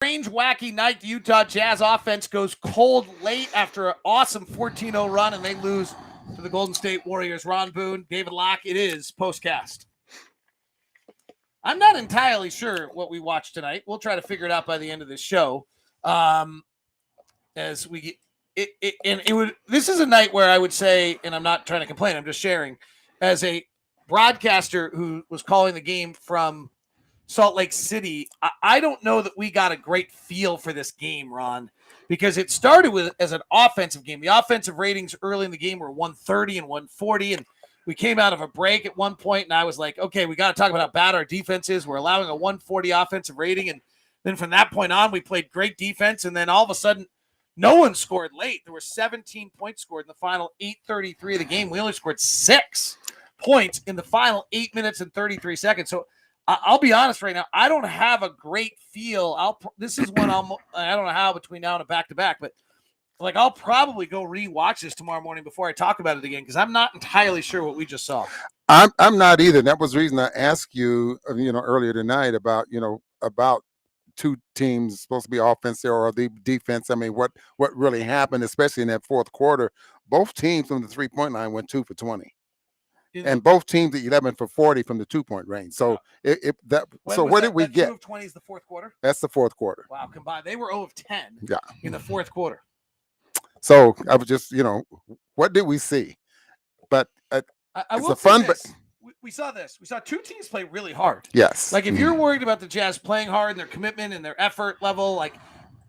Strange, wacky night. The Utah Jazz offense goes cold late after an awesome 14-0 run, and they lose to the Golden State Warriors. Ron Boone, David Locke, it is POSTCAST. I'm not entirely sure what we watched tonight. We'll try to figure it out by the end of this show. As we this is a night where I would say, and I'm not trying to complain, I'm just sharing, as a broadcaster who was calling the game from Salt Lake City, I don't know that we got a great feel for this game, Ron, because it started with as an offensive game. The offensive ratings early in the game were 130 and 140, and we came out of a break at one point, and I was like, okay, we got to talk about how bad our defense is. We're allowing a 140 offensive rating, and then from that point on, we played great defense, and then all of a sudden, no one scored late. There were 17 points scored in the final 8:33 of the game. We only scored 6 points in the final 8 minutes and 33 seconds. So I'll be honest right now. I don't have a great feel. This is one I don't know how between now and a back-to-back, but like I'll probably go re-watch this tomorrow morning before I talk about it again because I'm not entirely sure what we just saw. I'm not either. That was the reason I asked you, earlier tonight about two teams supposed to be offense or the defense. I mean, what really happened, especially in that fourth quarter? Both teams from the 3-point line went 2 for 20. And both teams at 11 for 40 from the 2-point range. So what did we get? 2 of 20 is the fourth quarter? That's the fourth quarter. Wow, combined. They were 0 of 10 in the fourth quarter. So I was just, what did we see? But it's a fun. But we saw this. We saw two teams play really hard. Yes. Like if you're worried about the Jazz playing hard and their commitment and their effort level, like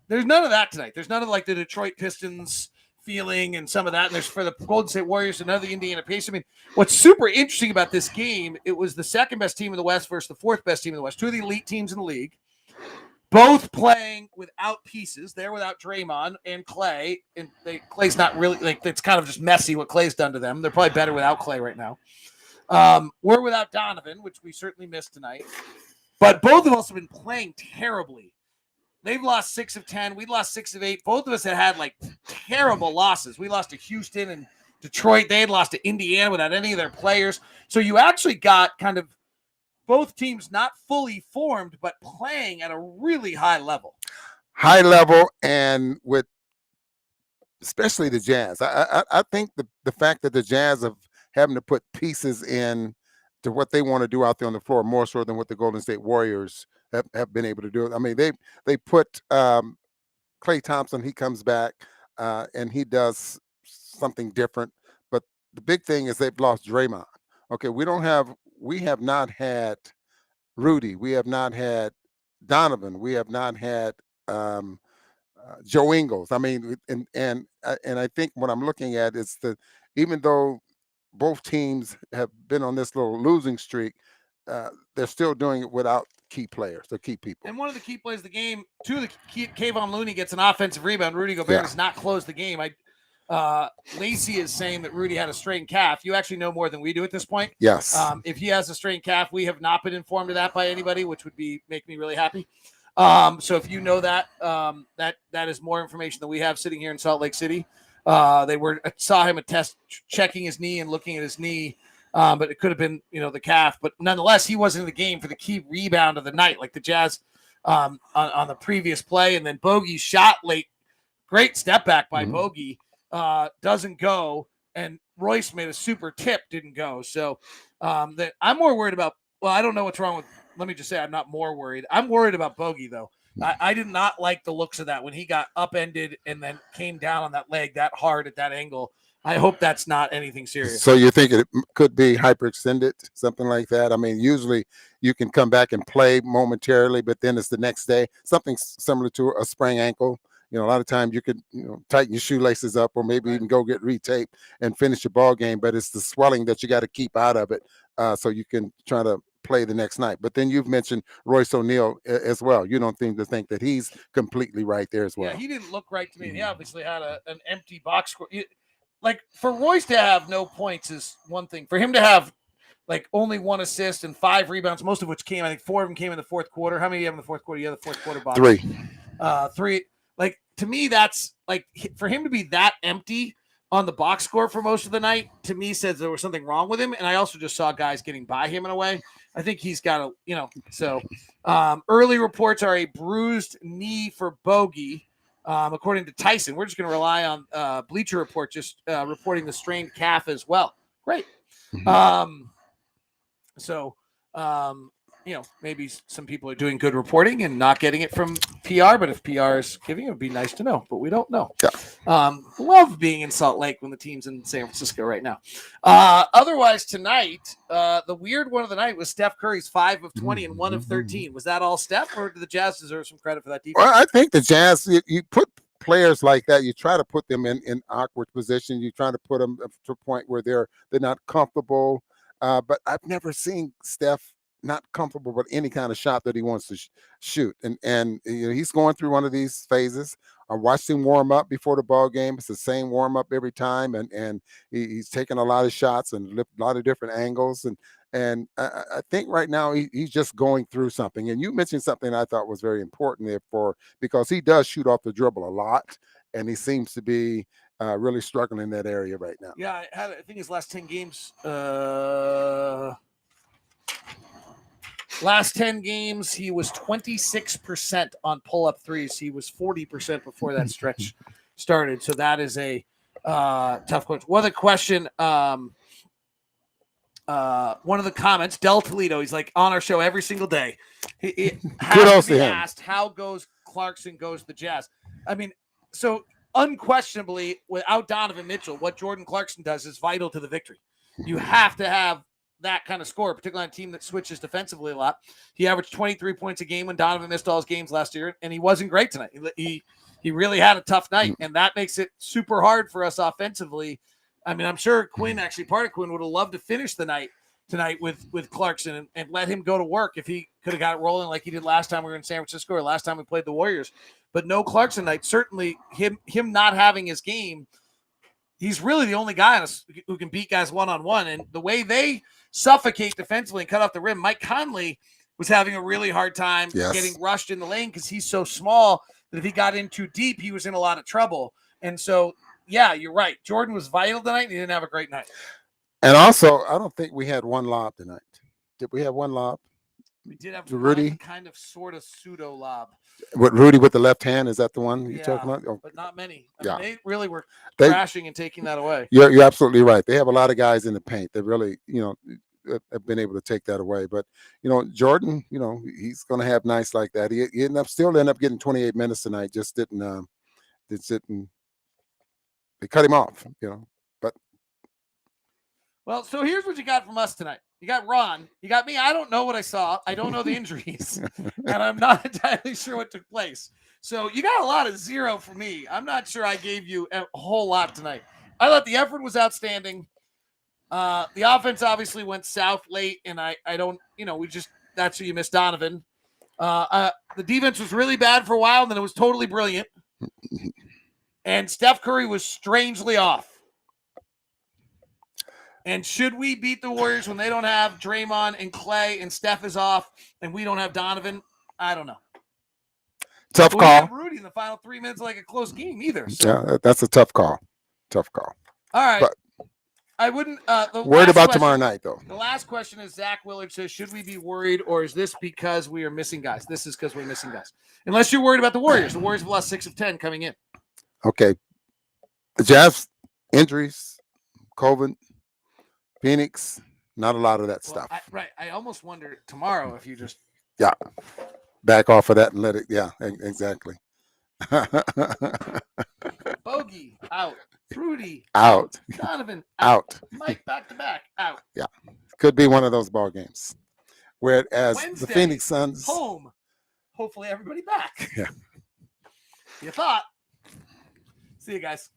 there's none of that tonight. There's none of like the Detroit Pistons feeling and some of that. And there's for the Golden State Warriors and none of the Indiana Pacers. I mean, what's super interesting about this game, it was the second best team in the West versus the fourth best team in the West. Two of the elite teams in the league, both playing without pieces. They're without Draymond and Clay. And Clay's not really like, it's kind of just messy what Clay's done to them. They're probably better without Clay right now. We're without Donovan, which we certainly missed tonight. But both of us have been playing terribly. They've lost 6 of 10. We lost 6 of 8. Both of us had like terrible losses. We lost to Houston and Detroit. They had lost to Indiana without any of their players. So you actually got kind of both teams not fully formed, but playing at a really high level. High level, and with especially the Jazz. I think the fact that the Jazz have having to put pieces in to what they want to do out there on the floor more so than what the Golden State Warriors have been able to do. I mean, they put Klay Thompson, he comes back and he does something different. But the big thing is they've lost Draymond. Okay, we have not had Rudy. We have not had Donovan. We have not had Joe Ingles. I mean, and I think what I'm looking at is even though both teams have been on this little losing streak, they're still doing it without key players, the key people. And one of the key plays of the game, Kayvon Looney gets an offensive rebound. Rudy Gobert does not close the game. Lacey is saying that Rudy had a strained calf. You actually know more than we do at this point. Yes. If he has a strained calf, we have not been informed of that by anybody, which would make me really happy. So if you know that, that is more information than we have sitting here in Salt Lake City. They saw him checking his knee and looking at his knee, but it could have been, the calf. But nonetheless, he wasn't in the game for the key rebound of the night, like the Jazz on the previous play. And then Bogey shot late. Great step back by Bogey. Doesn't go. And Royce made a super tip, didn't go. So I'm more worried about, I don't know what's wrong with, let me just say I'm not more worried. I'm worried about Bogey, though. I did not like the looks of that when he got upended and then came down on that leg that hard at that angle. I hope that's not anything serious. So you think it could be hyperextended, something like that? I mean, usually you can come back and play momentarily, but then it's the next day. Something similar to a sprained ankle. A lot of times you could tighten your shoelaces up or maybe even go get retaped and finish your ball game, but it's the swelling that you got to keep out of it so you can try to play the next night. But then you've mentioned Royce O'Neal as well. You don't think that he's completely right there as well. Yeah, he didn't look right to me. He obviously had an empty box score. Like for Royce to have no points is one thing. For him to have like only 1 assist and 5 rebounds, most of which came, I think 4 of them came in the fourth quarter. How many do you have in the fourth quarter? You have the fourth quarter box. 3. 3. Like to me, that's like for him to be that empty on the box score for most of the night, to me says there was something wrong with him. And I also just saw guys getting by him in a way. I think he's got a, so early reports are a bruised knee for Bogey. According to Tyson, we're just going to rely on Bleacher Report just reporting the strained calf as well. Great. So, maybe some people are doing good reporting and not getting it from PR, but if PR is giving it, would be nice to know, but we don't know. Yeah. Love being in Salt Lake when the team's in San Francisco right now. Otherwise, tonight, the weird one of the night was Steph Curry's 5 of 20 and 1 of 13. Was that all Steph, or do the Jazz deserve some credit for that defense? Well, I think the Jazz, you put players like that, you try to put them in awkward positions. You try to put them to a point where they're not comfortable. But I've never seen Steph not comfortable with any kind of shot that he wants to shoot. And he's going through one of these phases. I watched him warm up before the ball game. It's the same warm up every time. And he's taking a lot of shots and a lot of different angles. And I think right now he's just going through something. And you mentioned something I thought was very important there because he does shoot off the dribble a lot. And he seems to be really struggling in that area right now. Yeah, I think his last 10 games. Last 10 games, he was 26% on pull-up threes. He was 40% before that stretch started. So that is a tough question. One other question. One of the comments, Del Toledo, he's like on our show every single day. He Kudos to him. asked, how goes Clarkson goes the Jazz? I mean, so unquestionably, without Donovan Mitchell, what Jordan Clarkson does is vital to the victory. You have to have that kind of score, particularly on a team that switches defensively a lot. He averaged 23 points a game when Donovan missed all his games last year, and he wasn't great tonight. He really had a tough night, and that makes it super hard for us offensively. I mean, I'm sure part of Quinn would have loved to finish the night tonight with Clarkson and let him go to work if he could have got it rolling like he did last time we were in San Francisco or last time we played the Warriors. But no Clarkson night. Certainly him not having his game, he's really the only guy who can beat guys one-on-one. And the way they suffocate defensively and cut off the rim, Mike Conley was having a really hard time getting rushed in the lane because he's so small that if he got in too deep, he was in a lot of trouble. And so, yeah, you're right. Jordan was vital tonight, and he didn't have a great night. And also, I don't think we had one lob tonight. Did we have one lob? We did have Rudy, one kind of sort of pseudo lob. With Rudy with the left hand, is that the one you're talking about? Oh. But not many. I mean, they really were They crashing and taking that away. You're absolutely right. They have a lot of guys in the paint that really, have been able to take that away. But, Jordan, he's going to have nights like that. He still end up getting 28 minutes tonight. Just didn't they cut him off, But well, so here's what you got from us tonight. You got Ron. You got me. I don't know what I saw. I don't know the injuries. And I'm not entirely sure what took place. So you got a lot of 0 for me. I'm not sure I gave you a whole lot tonight. I thought the effort was outstanding. The offense obviously went south late, and I don't, that's who you missed, Donovan. The defense was really bad for a while, and then it was totally brilliant. And Steph Curry was strangely off. And should we beat the Warriors when they don't have Draymond and Clay and Steph is off and we don't have Donovan? I don't know. Tough call. Rudy in the final 3 minutes like a close game either. So. Yeah, that's a tough call. Tough call. All right. But I wouldn't. Worried about tomorrow night, though. The last question is Zach Willard says, should we be worried or is this because we are missing guys? This is because we're missing guys. Unless you're worried about the Warriors. The Warriors have lost 6 of 10 coming in. Okay. The Jazz, injuries, COVID, Phoenix, not a lot of that stuff. I almost wonder tomorrow if you just. Yeah. Back off of that and let it. Yeah, exactly. Bogey, out. Rudy, out. Donovan, out. Mike, back to back, out. Yeah. Could be one of those ball games. Whereas Wednesday, the Phoenix Suns. Home. Hopefully everybody back. Yeah. You thought. See you guys.